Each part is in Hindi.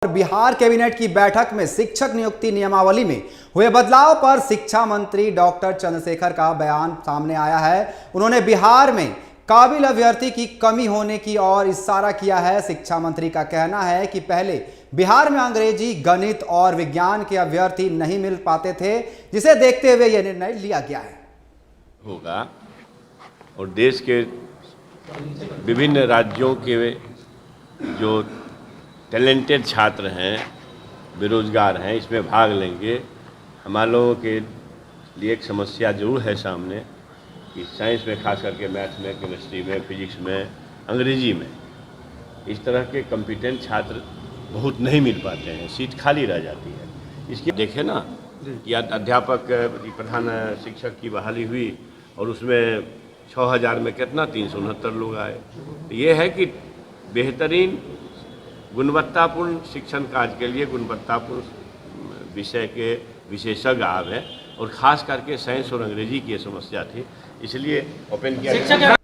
बिहार कैबिनेट की बैठक में शिक्षक नियुक्ति नियमावली में हुए बदलाव पर शिक्षा मंत्री डॉक्टर चंद्रशेखर का बयान सामने आया है। उन्होंने बिहार में काबिल अभ्यर्थी की कमी होने की ओर इशारा किया है। शिक्षा मंत्री का कहना है कि पहले बिहार में अंग्रेजी, गणित और विज्ञान के अभ्यर्थी नहीं मिल पाते थे, जिसे देखते हुए यह निर्णय लिया गया है। होगा और देश के विभिन्न राज्यों के जो टैलेंटेड छात्र हैं, बेरोजगार हैं, इसमें भाग लेंगे। हमारे लोगों के लिए एक समस्या जरूर है सामने कि साइंस में, खास करके मैथ्स में, केमिस्ट्री में, फिजिक्स में, अंग्रेजी में इस तरह के कॉम्पिटेंट छात्र बहुत नहीं मिल पाते हैं, सीट खाली रह जाती है। इसकी देखें ना कि अध्यापक प्रधान शिक्षक की बहाली हुई और उसमें 6000 में कितना 369 लोग आए। तो ये है कि बेहतरीन गुणवत्तापूर्ण शिक्षण कार्य के लिए गुणवत्तापूर्ण विषय के विशेषज्ञ आवे और ख़ास करके साइंस और अंग्रेजी की समस्या थी, इसलिए ओपन किया।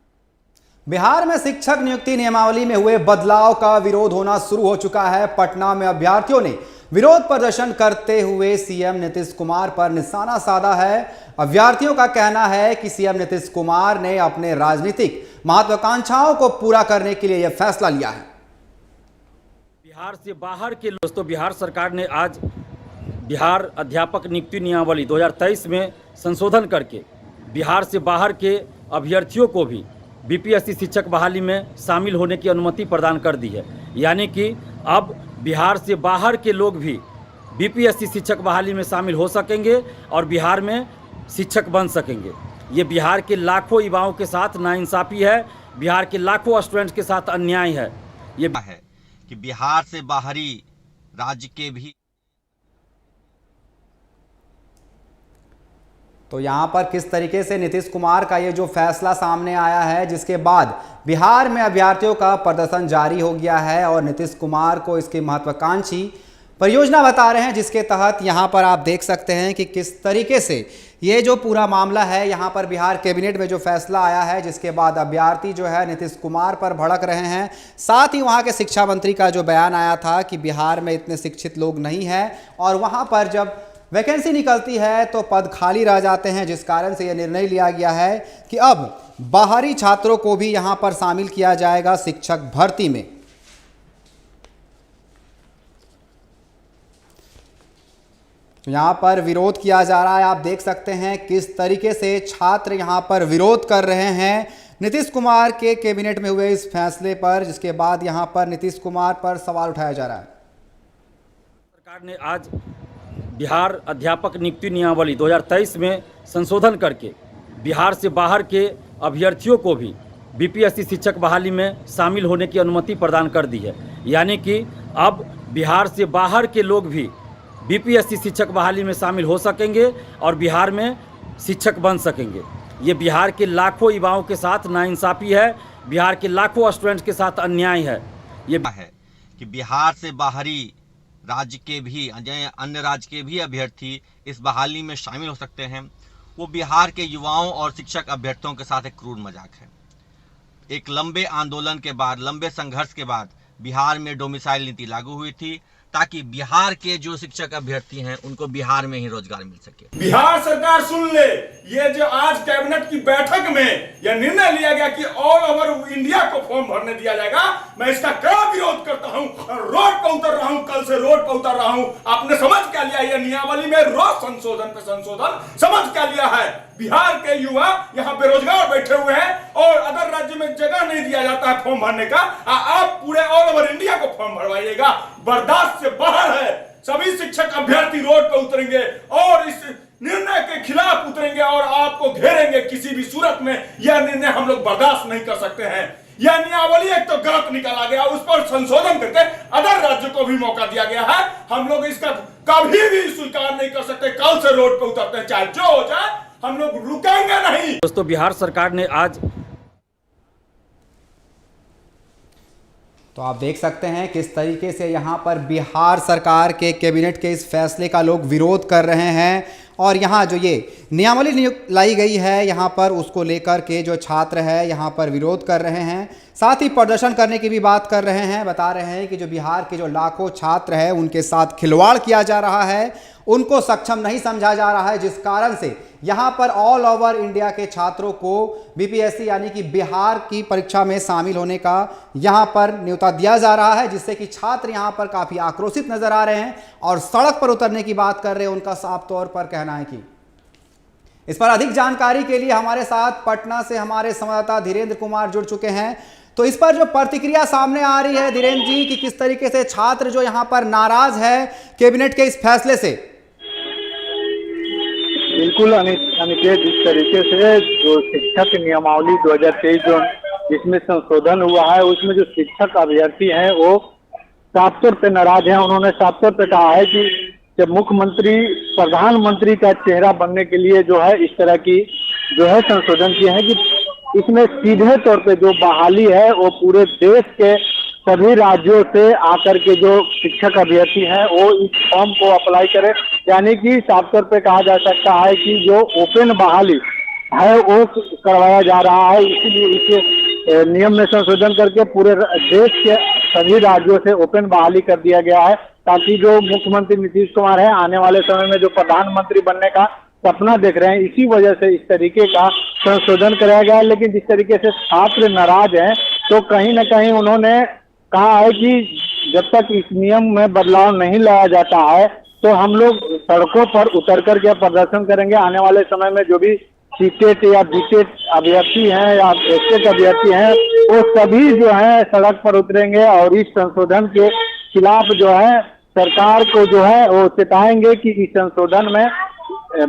बिहार में शिक्षक नियुक्ति नियमावली में हुए बदलाव का विरोध होना शुरू हो चुका है। पटना में अभ्यर्थियों ने विरोध प्रदर्शन करते हुए सीएम नीतीश कुमार पर निशाना साधा है। अभ्यर्थियों का कहना है कि सीएम नीतीश कुमार ने अपने राजनीतिक महत्वाकांक्षाओं को पूरा करने के लिए यह फैसला लिया है। बिहार से बाहर के दोस्तों, बिहार सरकार ने आज बिहार अध्यापक नियुक्ति नियमावली 2023 में संशोधन करके बिहार से बाहर के अभ्यर्थियों को भी बीपीएससी शिक्षक बहाली में शामिल होने की अनुमति प्रदान कर दी है। यानी कि अब बिहार से बाहर के लोग भी बीपीएससी शिक्षक बहाली में शामिल हो सकेंगे और बिहार में शिक्षक बन सकेंगे। ये बिहार के लाखों युवाओं के साथ नाइंसाफ़ी है, बिहार के लाखों स्टूडेंट्स के साथ अन्याय है। ये है कि बिहार से बाहरी राज्य के भी। तो यहां पर किस तरीके से नीतीश कुमार का ये जो फैसला सामने आया है, जिसके बाद बिहार में अभ्यर्थियों का प्रदर्शन जारी हो गया है और नीतीश कुमार को इसकी महत्वाकांक्षी परियोजना बता रहे हैं, जिसके तहत यहां पर आप देख सकते हैं कि किस तरीके से ये जो पूरा मामला है, यहां पर बिहार कैबिनेट में जो फैसला आया है, जिसके बाद अभ्यर्थी जो है नीतीश कुमार पर भड़क रहे हैं। साथ ही वहां के शिक्षा मंत्री का जो बयान आया था कि बिहार में इतने शिक्षित लोग नहीं हैं और वहां पर जब वैकेंसी निकलती है तो पद खाली रह जाते हैं, जिस कारण से यह निर्णय लिया गया है कि अब बाहरी छात्रों को भी यहां पर शामिल किया जाएगा शिक्षक भर्ती में। यहां पर विरोध किया जा रहा है। आप देख सकते हैं किस तरीके से छात्र यहां पर विरोध कर रहे हैं नीतीश कुमार के कैबिनेट में हुए इस फैसले पर, जिसके बाद यहां पर नीतीश कुमार पर सवाल उठाया जा रहा है। सरकार ने आज बिहार अध्यापक नियुक्ति नियमावली 2023 में संशोधन करके बिहार से बाहर के अभ्यर्थियों को भी बीपीएससी शिक्षक बहाली में शामिल होने की अनुमति प्रदान कर दी है। यानी कि अब बिहार से बाहर के लोग भी बीपीएससी शिक्षक बहाली में शामिल हो सकेंगे और बिहार में शिक्षक बन सकेंगे। ये बिहार के लाखों युवाओं के साथ नाइंसाफ़ी है, बिहार के लाखों स्टूडेंट्स के साथ अन्याय है। ये है कि बिहार से बाहरी राज्य के भी, अन्य राज्य के भी अभ्यर्थी इस बहाली में शामिल हो सकते हैं। वो बिहार के युवाओं और शिक्षक अभ्यर्थियों के साथ एक क्रूर मजाक है। एक लंबे आंदोलन के बाद, लंबे संघर्ष के बाद बिहार में डोमिसाइल नीति लागू हुई थी ताकि बिहार के जो शिक्षक अभ्यर्थी हैं उनको बिहार में ही रोजगार मिल सके। बिहार सरकार सुन ले, ये जो आज कैबिनेट की बैठक में यह निर्णय लिया गया कि ऑल ओवर इंडिया को फॉर्म भरने दिया जाएगा, मैं इसका कड़ा विरोध करता हूं और रोड पर उतर रहा हूं। कल से रोड पर उतर रहा हूं। आपने समझ क्या लिया? यह नियमावली में रोज संशोधन पे संशोधन समझ क्या लिया है? बिहार के युवा यहाँ बेरोजगार बैठे हुए हैं और अदर राज्य में जगह नहीं दिया जाता है फॉर्म भरने का। आप पूरे ऑल ओवर इंडिया को फॉर्म भरवाइएगा। बर्दाश्त से बाहर है। सभी शिक्षक अभ्यर्थी रोड पर उतरेंगे और इस निर्णय के खिलाफ उतरेंगे और आपको घेरेंगे। किसी भी सूरत में यह निर्णय हम लोग बर्दाश्त नहीं कर सकते हैं। यह नियमावली एक तो गलत निकाला गया, उस पर संशोधन करके अदर राज्यों को भी मौका दिया गया है। हम लोग इसका कभी भी स्वीकार नहीं कर सकते। कल से रोड पर उतरते हैं, चाहे जो हो जाए, हम लोग रुकेंगे नहीं। दोस्तों, बिहार सरकार ने आज, तो आप देख सकते हैं किस तरीके से यहाँ पर बिहार सरकार के कैबिनेट के इस फैसले का लोग विरोध कर रहे हैं और यहाँ जो ये नियमावली लाई गई है यहाँ पर उसको लेकर के जो छात्र है यहाँ पर विरोध कर रहे हैं, साथ ही प्रदर्शन करने की भी बात कर रहे हैं। बता रहे हैं कि जो बिहार के जो लाखों छात्र हैं उनके साथ खिलवाड़ किया जा रहा है, उनको सक्षम नहीं समझा जा रहा है, जिस कारण से यहाँ पर ऑल ओवर इंडिया के छात्रों को बीपीएससी यानी कि बिहार की परीक्षा में शामिल होने का यहाँ पर न्योता दिया जा रहा है, जिससे कि छात्र यहाँ पर काफ़ी आक्रोशित नजर आ रहे हैं और सड़क पर उतरने की बात कर रहे हैं। उनका साफ तौर पर कहना है कि इस पर अधिक जानकारी के लिए हमारे साथ पटना से हमारे संवाददाता धीरेन्द्र कुमार जुड़ चुके हैं। तो इस पर जो प्रतिक्रिया सामने आ रही है धीरेन्द्र जी कि किस तरीके से छात्र जो यहाँ पर नाराज है कैबिनेट के इस फैसले से। बिल्कुल अनिकेत, इस तरीके से जो शिक्षक नियमावली 2023 जो जिसमें संशोधन हुआ है उसमें जो शिक्षक अभ्यर्थी हैं वो साफ तौर पे नाराज हैं। उन्होंने साफ तौर पे कहा है कि जब मुख्यमंत्री प्रधानमंत्री का चेहरा बनने के लिए जो है इस तरह की जो है संशोधन किए हैं कि इसमें सीधे तौर पे जो बहाली है वो पूरे देश के सभी राज्यों से आकर के जो शिक्षक अभ्यर्थी हैं वो इस फॉर्म को अप्लाई करें, यानी कि साफ तौर पे कहा जा सकता है कि जो ओपन बहाली है वो करवाया जा रहा है। इसीलिए इस नियम में संशोधन करके पूरे देश के सभी राज्यों से ओपन बहाली कर दिया गया है, ताकि जो मुख्यमंत्री नीतीश कुमार है आने वाले समय में जो प्रधानमंत्री बनने का सपना देख रहे हैं, इसी वजह से इस तरीके का संशोधन कराया गया है। लेकिन जिस तरीके से छात्र नाराज हैं तो कहीं ना कहीं उन्होंने कहा है कि जब तक इस नियम में बदलाव नहीं लाया जाता है तो हम लोग सड़कों पर उतर करके प्रदर्शन करेंगे। आने वाले समय में जो भी सीटेट या बीटेट अभ्यर्थी हैं या एसटेट अभ्यर्थी हैं वो सभी जो है सड़क पर उतरेंगे और इस संशोधन के खिलाफ जो है सरकार को जो है वो चेताएंगे कि इस संशोधन में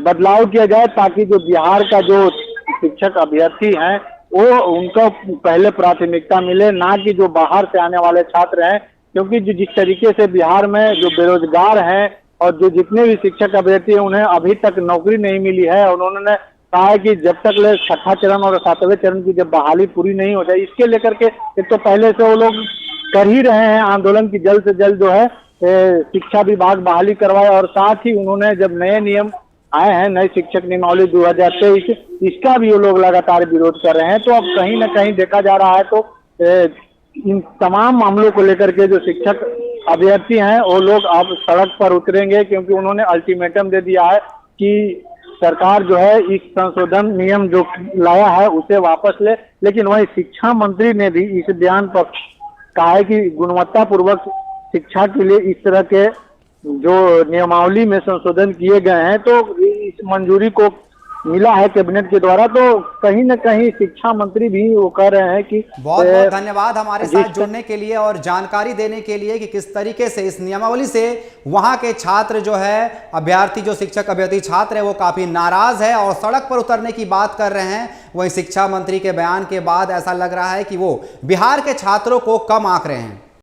बदलाव किया जाए, ताकि जो बिहार का जो शिक्षक अभ्यर्थी हैं वो उनको पहले प्राथमिकता मिले, ना कि जो बाहर से आने वाले छात्र हैं। क्योंकि जो जिस तरीके से बिहार में जो बेरोजगार हैं और जो जितने भी शिक्षक अभ्यर्थी हैं उन्हें अभी तक नौकरी नहीं मिली है, और उन्होंने कहा है कि जब तक ले 6ठा चरण और 7वें चरण की जब बहाली पूरी नहीं हो जाए, इसके लेकर के एक तो पहले से वो लोग कर ही रहे हैं आंदोलन की जल्द से जल्द जो है शिक्षा विभाग बहाली करवाए। और साथ ही उन्होंने जब नए नियम आए हैं, नई शिक्षक नियमावली 2023, इसका भी वो लोग लगातार विरोध कर रहे हैं। तो अब कहीं ना कहीं देखा जा रहा है तो इन तमाम मामलों को लेकर के जो शिक्षक अभ्यर्थी हैं वो लोग अब सड़क पर उतरेंगे, क्योंकि उन्होंने अल्टीमेटम दे दिया है कि सरकार जो है इस संशोधन नियम जो लाया है उसे वापस ले। लेकिन वही शिक्षा मंत्री ने भी इस बयान पर कहा है कि गुणवत्ता पूर्वक शिक्षा के लिए इस तरह के जो नियमावली में संशोधन किए गए हैं तो इस मंजूरी को मिला है कैबिनेट के द्वारा। तो कहीं न कहीं शिक्षा मंत्री भी वो कह रहे हैं कि बहुत बहुत धन्यवाद हमारे साथ जुड़ने के लिए और जानकारी देने के लिए कि किस तरीके से इस नियमावली से वहां के छात्र जो है अभ्यर्थी जो शिक्षक अभ्यर्थी छात्र है वो काफी नाराज है और सड़क पर उतरने की बात कर रहे हैं। वहीं शिक्षा मंत्री के बयान के बाद ऐसा लग रहा है कि वो बिहार के छात्रों को कम आंक रहे हैं।